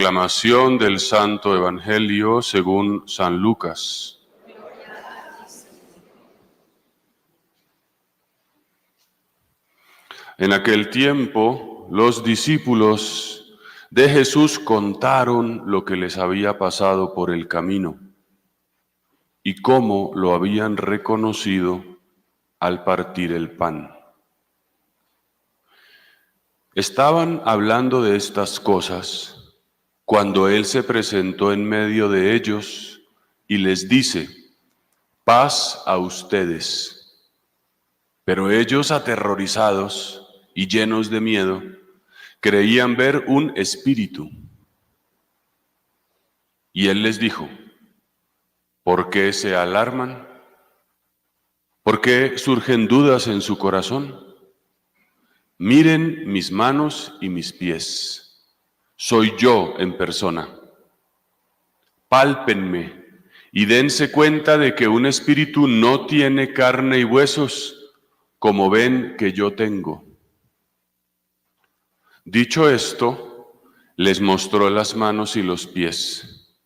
Proclamación del Santo Evangelio según San Lucas. En aquel tiempo, los discípulos de Jesús contaron lo que les había pasado por el camino y cómo lo habían reconocido al partir el pan. Estaban hablando de estas cosas cuando Él se presentó en medio de ellos y les dice: paz a ustedes. Pero ellos, aterrorizados y llenos de miedo, creían ver un espíritu. Y Él les dijo: ¿por qué se alarman? ¿Por qué surgen dudas en su corazón? Miren mis manos y mis pies. Soy yo en persona. Pálpenme y dense cuenta de que un espíritu no tiene carne y huesos, como ven que yo tengo. Dicho esto, les mostró las manos y los pies.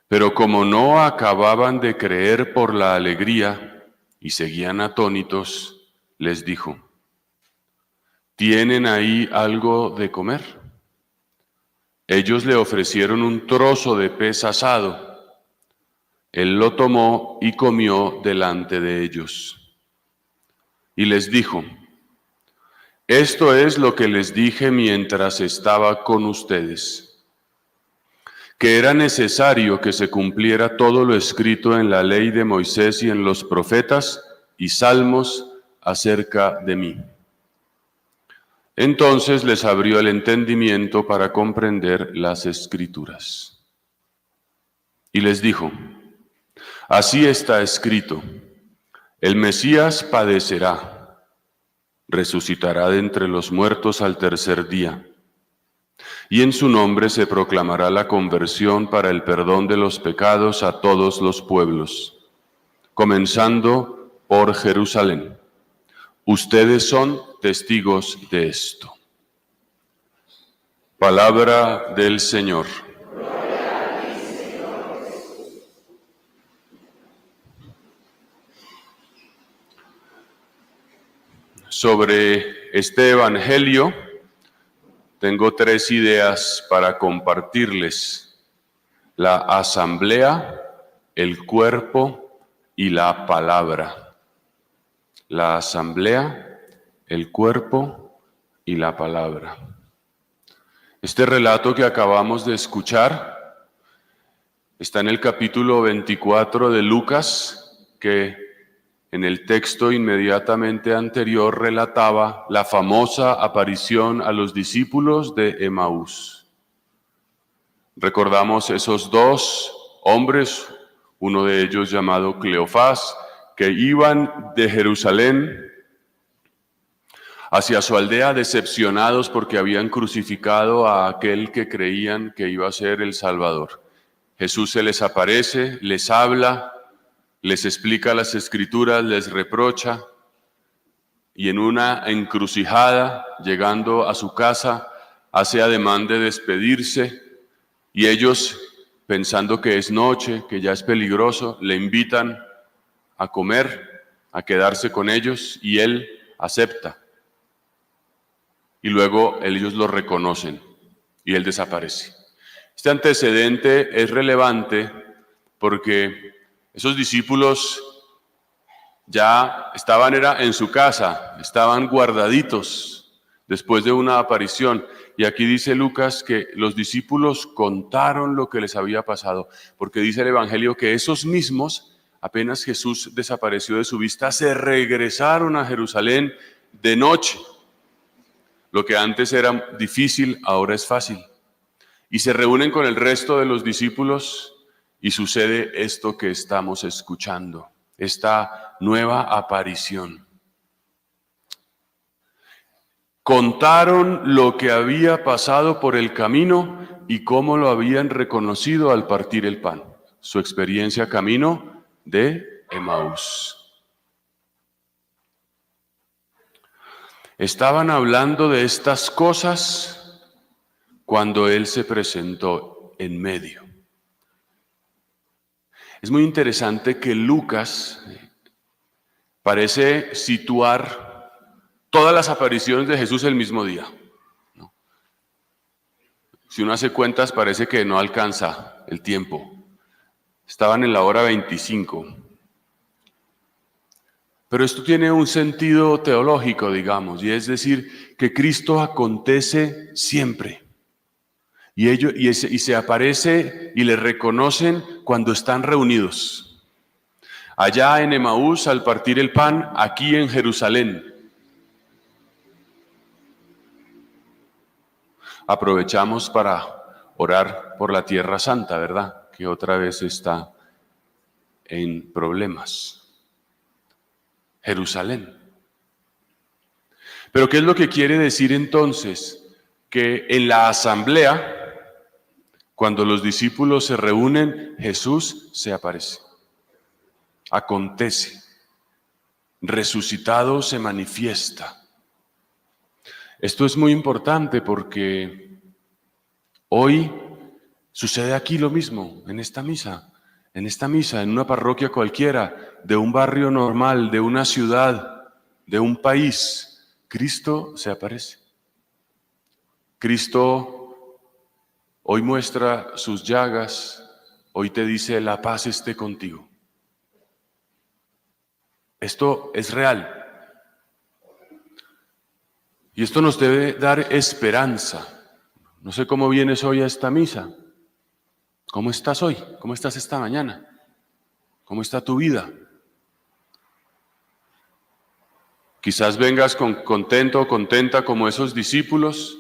Pero como no acababan de creer por la alegría y seguían atónitos, les dijo: ¿tienen ahí algo de comer? Ellos le ofrecieron un trozo de pez asado. Él lo tomó y comió delante de ellos. Y les dijo: esto es lo que les dije mientras estaba con ustedes, que era necesario que se cumpliera todo lo escrito en la ley de Moisés y en los profetas y salmos acerca de mí. Entonces les abrió el entendimiento para comprender las Escrituras. Y les dijo: así está escrito, el Mesías padecerá, resucitará de entre los muertos al tercer día, y en su nombre se proclamará la conversión para el perdón de los pecados a todos los pueblos, comenzando por Jerusalén. Ustedes son testigos de esto. Palabra del Señor. Sobre este Evangelio tengo 3 ideas para compartirles: la asamblea, el cuerpo y la palabra. La asamblea, el cuerpo y la palabra. Este relato que acabamos de escuchar está en el capítulo 24 de Lucas, que en el texto inmediatamente anterior relataba la famosa aparición a los discípulos de Emaús. Recordamos esos 2 hombres, uno de ellos llamado Cleofás, que iban de Jerusalén hacia su aldea decepcionados porque habían crucificado a aquel que creían que iba a ser el Salvador. Jesús se les aparece, les habla, les explica las Escrituras, les reprocha, y en una encrucijada, llegando a su casa, hace ademán de despedirse, y ellos, pensando que es noche, que ya es peligroso, le invitan a comer, a quedarse con ellos, y él acepta. Y luego ellos lo reconocen, y él desaparece. Este antecedente es relevante porque esos discípulos ya estaban en su casa, estaban guardaditos después de una aparición. Y aquí dice Lucas que los discípulos contaron lo que les había pasado, porque dice el Evangelio que esos mismos, apenas Jesús desapareció de su vista, se regresaron a Jerusalén de noche. Lo que antes era difícil, ahora es fácil. Y se reúnen con el resto de los discípulos y sucede esto que estamos escuchando, esta nueva aparición. Contaron lo que había pasado por el camino y cómo lo habían reconocido al partir el pan. Su experiencia camino de Emaús. Estaban hablando de estas cosas cuando Él se presentó en medio. Es muy interesante que Lucas parece situar todas las apariciones de Jesús el mismo día, ¿no? Si uno hace cuentas, parece que no alcanza el tiempo. Estaban en la hora 25. Pero esto tiene un sentido teológico, digamos, y es decir, que Cristo acontece siempre. Y se aparece y le reconocen cuando están reunidos. Allá en Emaús, al partir el pan, aquí en Jerusalén. Aprovechamos para orar por la Tierra Santa, ¿verdad? Que otra vez está en problemas. Jerusalén. Pero ¿qué es lo que quiere decir entonces? Que en la asamblea, cuando los discípulos se reúnen, Jesús se aparece. Acontece. Resucitado se manifiesta. Esto es muy importante porque hoy sucede aquí lo mismo, en esta misa, en una parroquia cualquiera, de un barrio normal, de una ciudad, de un país. Cristo se aparece. Cristo hoy muestra sus llagas, hoy te dice: la paz esté contigo. Esto es real. Y esto nos debe dar esperanza. No sé cómo vienes hoy a esta misa. ¿Cómo estás hoy? ¿Cómo estás esta mañana? ¿Cómo está tu vida? Quizás vengas contento o contenta como esos discípulos,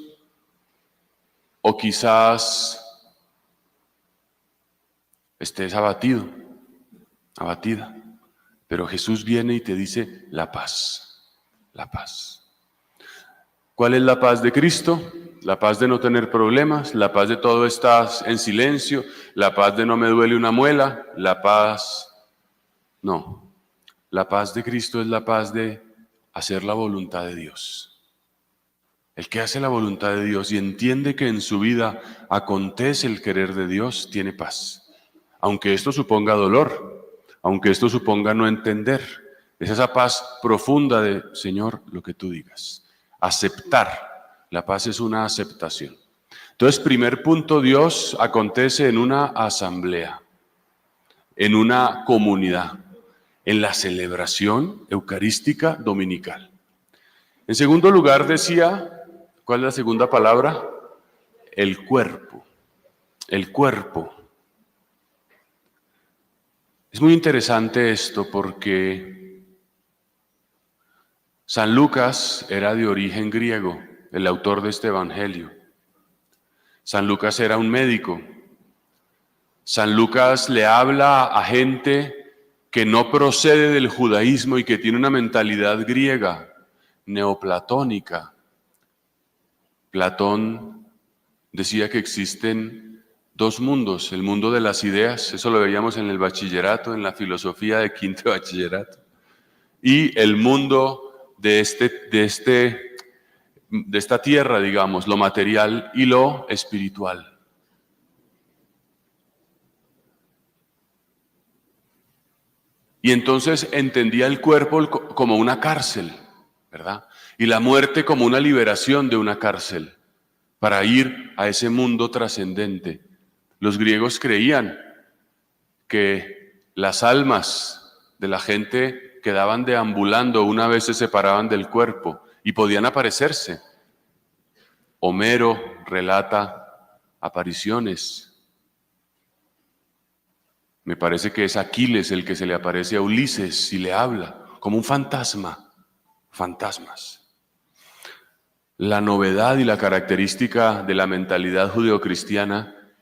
o quizás estés abatido, abatida. Pero Jesús viene y te dice: la paz, la paz. ¿Cuál es la paz de Cristo? La paz de no tener problemas, la paz de todo estar en silencio, la paz de no me duele una muela, la paz... No, la paz de Cristo es la paz de hacer la voluntad de Dios. El que hace la voluntad de Dios y entiende que en su vida acontece el querer de Dios, tiene paz. Aunque esto suponga dolor, aunque esto suponga no entender, es esa paz profunda de: Señor, lo que tú digas. Aceptar. La paz es una aceptación. Entonces, primer punto, Dios acontece en una asamblea, en una comunidad, en la celebración eucarística dominical. En segundo lugar decía, ¿cuál es la segunda palabra? El cuerpo. El cuerpo. Es muy interesante esto porque San Lucas era de origen griego, el autor de este evangelio. San Lucas era un médico. San Lucas le habla a gente que no procede del judaísmo y que tiene una mentalidad griega, neoplatónica. Platón decía que existen dos mundos: el mundo de las ideas, eso lo veíamos en el bachillerato, en la filosofía de quinto de bachillerato, y el mundo de esta tierra, digamos, lo material y lo espiritual. Y entonces entendía el cuerpo como una cárcel, ¿verdad? Y la muerte como una liberación de una cárcel, para ir a ese mundo trascendente. Los griegos creían que las almas de la gente quedaban deambulando una vez se separaban del cuerpo y podían aparecerse. Homero relata apariciones. Me parece que es Aquiles el que se le aparece a Ulises y le habla como un fantasma. Fantasmas. La novedad y la característica de la mentalidad judeocristiana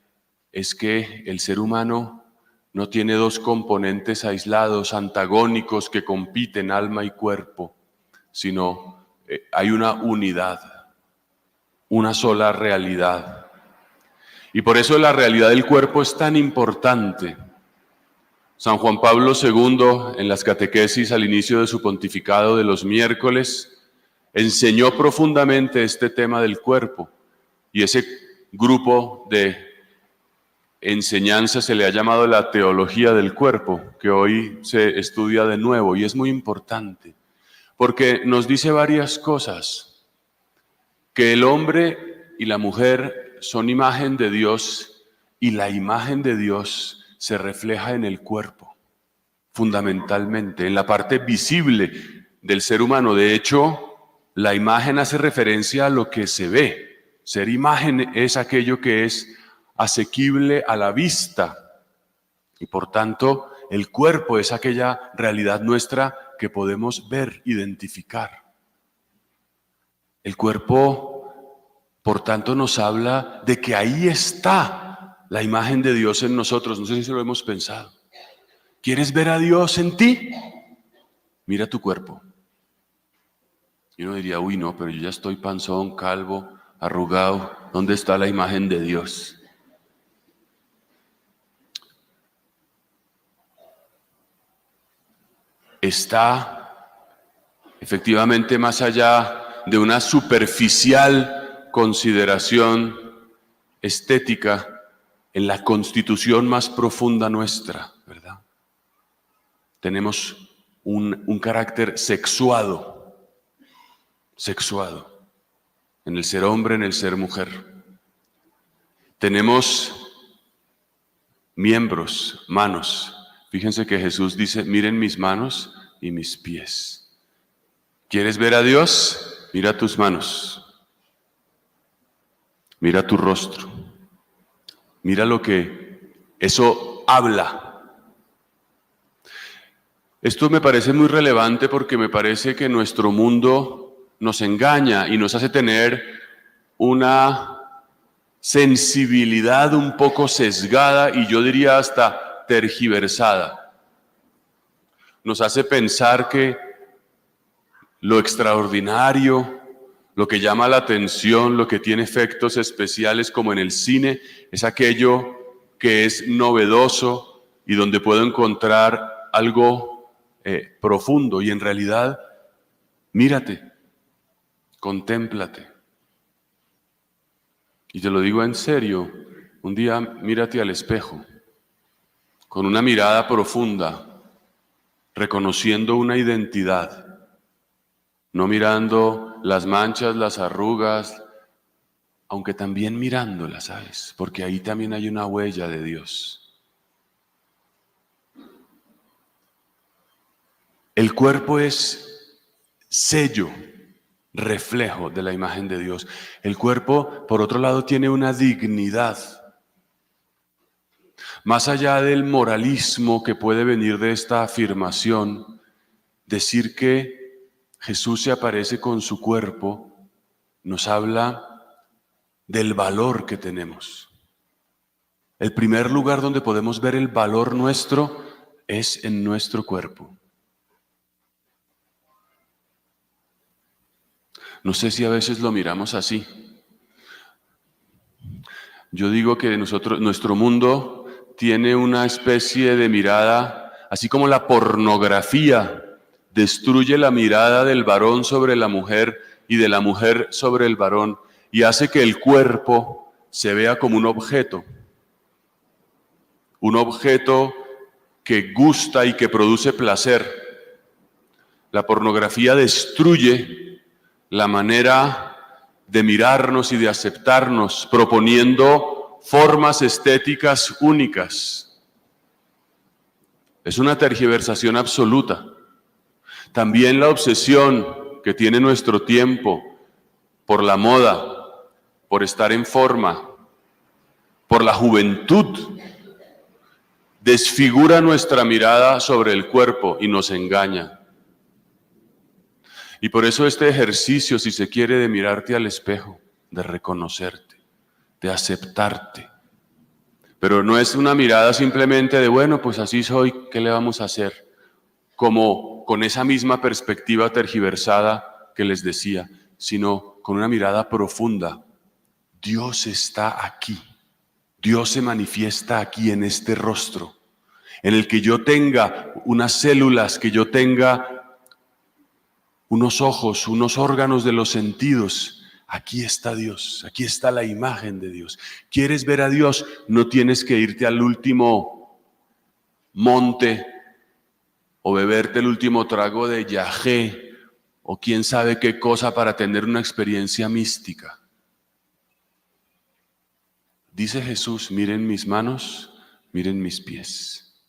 es que el ser humano no tiene dos componentes aislados, antagónicos, que compiten, alma y cuerpo, sino hay una unidad, una sola realidad. Y por eso la realidad del cuerpo es tan importante. San Juan Pablo II, en las catequesis al inicio de su pontificado de los miércoles, enseñó profundamente este tema del cuerpo. Y ese grupo de enseñanza se le ha llamado la teología del cuerpo, que hoy se estudia de nuevo y es muy importante, porque nos dice varias cosas, que el hombre y la mujer son imagen de Dios y la imagen de Dios se refleja en el cuerpo, fundamentalmente, en la parte visible del ser humano. De hecho, la imagen hace referencia a lo que se ve. Ser imagen es aquello que es asequible a la vista y por tanto el cuerpo es aquella realidad nuestra que podemos ver, identificar. El cuerpo, por tanto, nos habla de que ahí está la imagen de Dios en nosotros. No sé si se lo hemos pensado. ¿Quieres ver a Dios en ti? Mira tu cuerpo. Y uno diría, uy, no, pero yo ya estoy panzón, calvo, arrugado. ¿Dónde está la imagen de Dios? Está efectivamente más allá de una superficial consideración estética en la constitución más profunda nuestra, ¿verdad? Tenemos un carácter sexuado en el ser hombre, en el ser mujer. Tenemos miembros, manos. Fíjense que Jesús dice, miren mis manos y mis pies. ¿Quieres ver a Dios? Mira tus manos. Mira tu rostro. Mira lo que eso habla. Esto me parece muy relevante porque me parece que nuestro mundo nos engaña y nos hace tener una sensibilidad un poco sesgada y yo diría hasta tergiversada. Nos hace pensar que lo extraordinario, lo que llama la atención, lo que tiene efectos especiales como en el cine, es aquello que es novedoso y donde puedo encontrar algo profundo. Y en realidad, mírate, contémplate. Y te lo digo en serio, un día mírate al espejo, con una mirada profunda, reconociendo una identidad, no mirando las manchas, las arrugas, aunque también mirándolas, ¿sabes? Porque ahí también hay una huella de Dios. El cuerpo es sello, reflejo de la imagen de Dios. El cuerpo, por otro lado, tiene una dignidad. Más allá del moralismo que puede venir de esta afirmación, decir que Jesús se aparece con su cuerpo nos habla del valor que tenemos. El primer lugar donde podemos ver el valor nuestro es en nuestro cuerpo. No sé si a veces lo miramos así. Yo digo que nuestro mundo tiene una especie de mirada, así como la pornografía destruye la mirada del varón sobre la mujer y de la mujer sobre el varón y hace que el cuerpo se vea como un objeto que gusta y que produce placer. La pornografía destruye la manera de mirarnos y de aceptarnos, proponiendo formas estéticas únicas. Es una tergiversación absoluta. También la obsesión que tiene nuestro tiempo por la moda, por estar en forma, por la juventud, desfigura nuestra mirada sobre el cuerpo y nos engaña. Y por eso este ejercicio, si se quiere, de mirarte al espejo, de reconocerte, de aceptarte. Pero no es una mirada simplemente de, bueno, pues así soy, ¿qué le vamos a hacer? Como con esa misma perspectiva tergiversada que les decía, sino con una mirada profunda. Dios está aquí. Dios se manifiesta aquí en este rostro, en el que yo tenga unas células, que yo tenga unos ojos, unos órganos de los sentidos Aquí está Dios, aquí está la imagen de Dios. ¿Quieres ver a Dios? No tienes que irte al último monte o beberte el último trago de yagé o quién sabe qué cosa para tener una experiencia mística. Dice Jesús, miren mis manos, miren mis pies.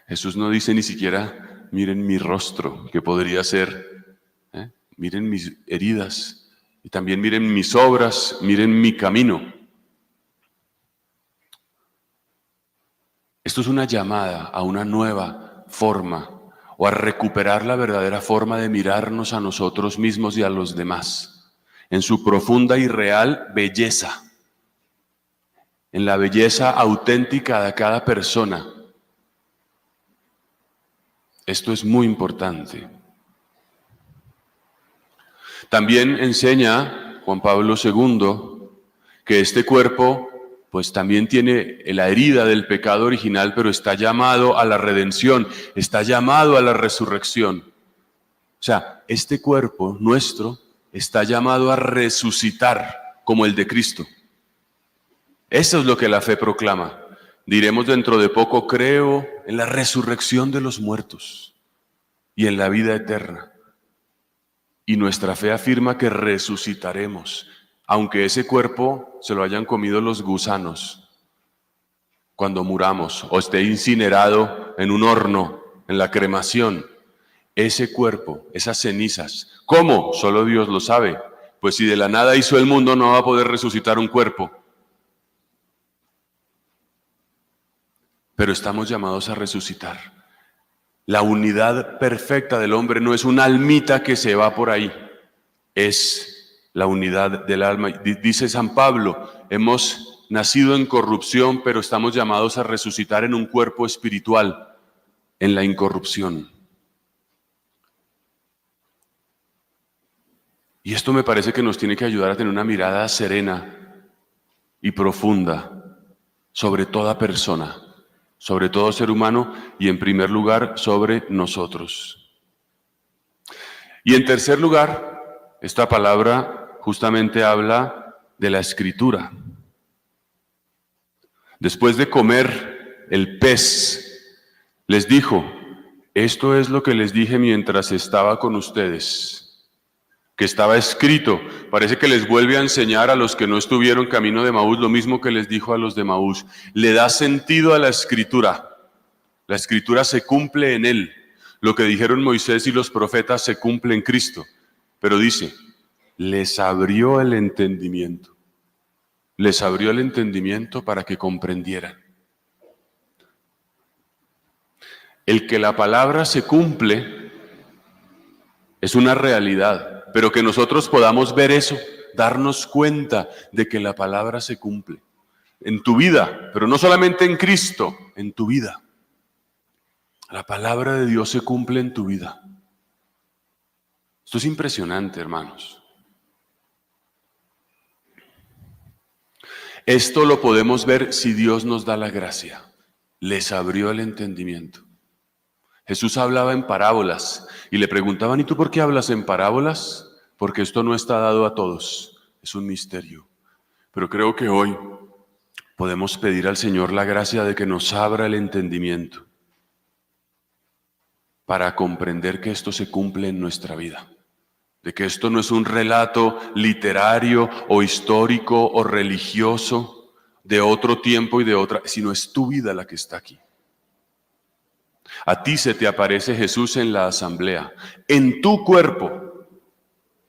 Jesús no dice ni siquiera, miren mi rostro, que podría ser, miren mis heridas y también miren mis obras, miren mi camino. Esto es una llamada a una nueva forma o a recuperar la verdadera forma de mirarnos a nosotros mismos y a los demás, en su profunda y real belleza, en la belleza auténtica de cada persona. Esto es muy importante. También enseña Juan Pablo II que este cuerpo pues también tiene la herida del pecado original, pero está llamado a la redención, está llamado a la resurrección. O sea, este cuerpo nuestro está llamado a resucitar como el de Cristo. Eso es lo que la fe proclama. Diremos dentro de poco, creo en la resurrección de los muertos y en la vida eterna. Y nuestra fe afirma que resucitaremos, aunque ese cuerpo se lo hayan comido los gusanos cuando muramos o esté incinerado en un horno, en la cremación. Ese cuerpo, esas cenizas, ¿cómo? Solo Dios lo sabe. Pues si de la nada hizo el mundo, no va a poder resucitar un cuerpo. Pero estamos llamados a resucitar. La unidad perfecta del hombre no es una almita que se va por ahí, es la unidad del alma. Dice San Pablo, hemos nacido en corrupción, pero estamos llamados a resucitar en un cuerpo espiritual, en la incorrupción. Y esto me parece que nos tiene que ayudar a tener una mirada serena y profunda sobre toda persona, sobre todo ser humano y en primer lugar sobre nosotros. Y en tercer lugar, esta palabra justamente habla de la Escritura. Después de comer el pez, les dijo, esto es lo que les dije mientras estaba con ustedes, que estaba escrito. Parece que les vuelve a enseñar a los que no estuvieron camino de Emaús lo mismo que les dijo a los de Emaús. Le da sentido a la Escritura. La Escritura se cumple en él. Lo que dijeron Moisés y los profetas se cumple en Cristo. Pero dice, les abrió el entendimiento. Les abrió el entendimiento para que comprendieran. El que la palabra se cumple es una realidad, pero que nosotros podamos ver eso, darnos cuenta de que la palabra se cumple en tu vida, pero no solamente en Cristo, en tu vida. La palabra de Dios se cumple en tu vida. Esto es impresionante, hermanos. Esto lo podemos ver si Dios nos da la gracia. Les abrió el entendimiento. Jesús hablaba en parábolas y le preguntaban, ¿y tú por qué hablas en parábolas? Porque esto no está dado a todos, es un misterio. Pero creo que hoy podemos pedir al Señor la gracia de que nos abra el entendimiento para comprender que esto se cumple en nuestra vida. De que esto no es un relato literario o histórico o religioso de otro tiempo y de otra, sino es tu vida la que está aquí. A ti se te aparece Jesús en la asamblea. En tu cuerpo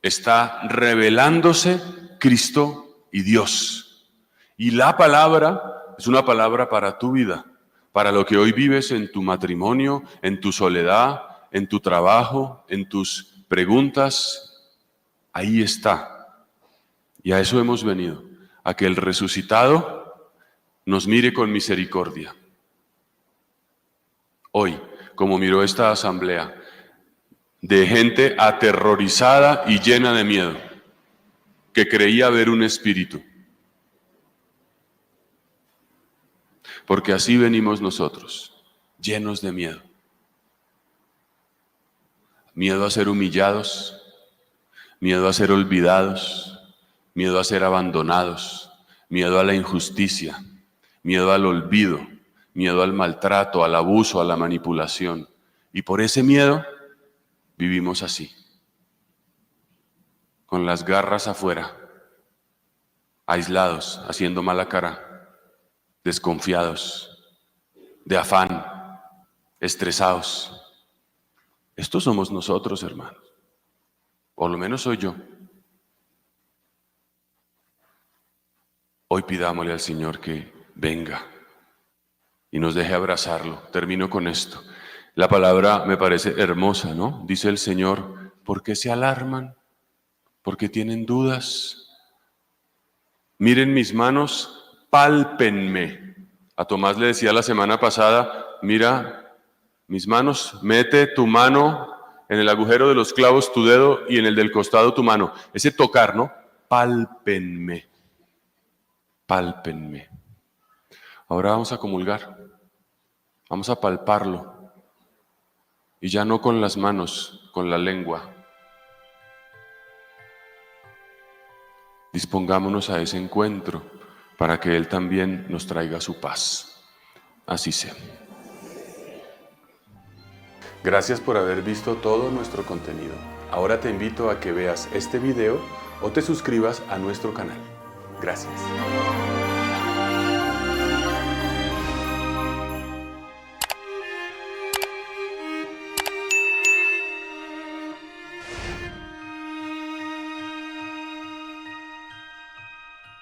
está revelándose Cristo y Dios. Y la palabra es una palabra para tu vida, para lo que hoy vives en tu matrimonio, en tu soledad, en tu trabajo, en tus preguntas. Ahí está. Y a eso hemos venido, a que el resucitado nos mire con misericordia. Hoy, como miró esta asamblea, de gente aterrorizada y llena de miedo, que creía ver un espíritu. Porque así venimos nosotros, llenos de miedo. Miedo a ser humillados, miedo a ser olvidados, miedo a ser abandonados, miedo a la injusticia, miedo al olvido, miedo al maltrato, al abuso, a la manipulación. Y por ese miedo vivimos así, con las garras afuera, aislados, haciendo mala cara, desconfiados, de afán, estresados. Estos somos nosotros, hermanos. Por lo menos soy yo. Hoy pidámosle al Señor que venga y nos deje abrazarlo. Termino con esto. La palabra me parece hermosa, ¿no? Dice el Señor, ¿por qué se alarman? ¿Por qué tienen dudas? Miren mis manos, pálpenme. A Tomás le decía la semana pasada, mira mis manos, mete tu mano en el agujero de los clavos, tu dedo, y en el del costado tu mano. Ese tocar, ¿no? Pálpenme. Pálpenme. Ahora vamos a comulgar. Vamos a palparlo. Y ya no con las manos, con la lengua. Dispongámonos a ese encuentro para que Él también nos traiga su paz. Así sea. Gracias por haber visto todo nuestro contenido. Ahora te invito a que veas este video o te suscribas a nuestro canal. Gracias.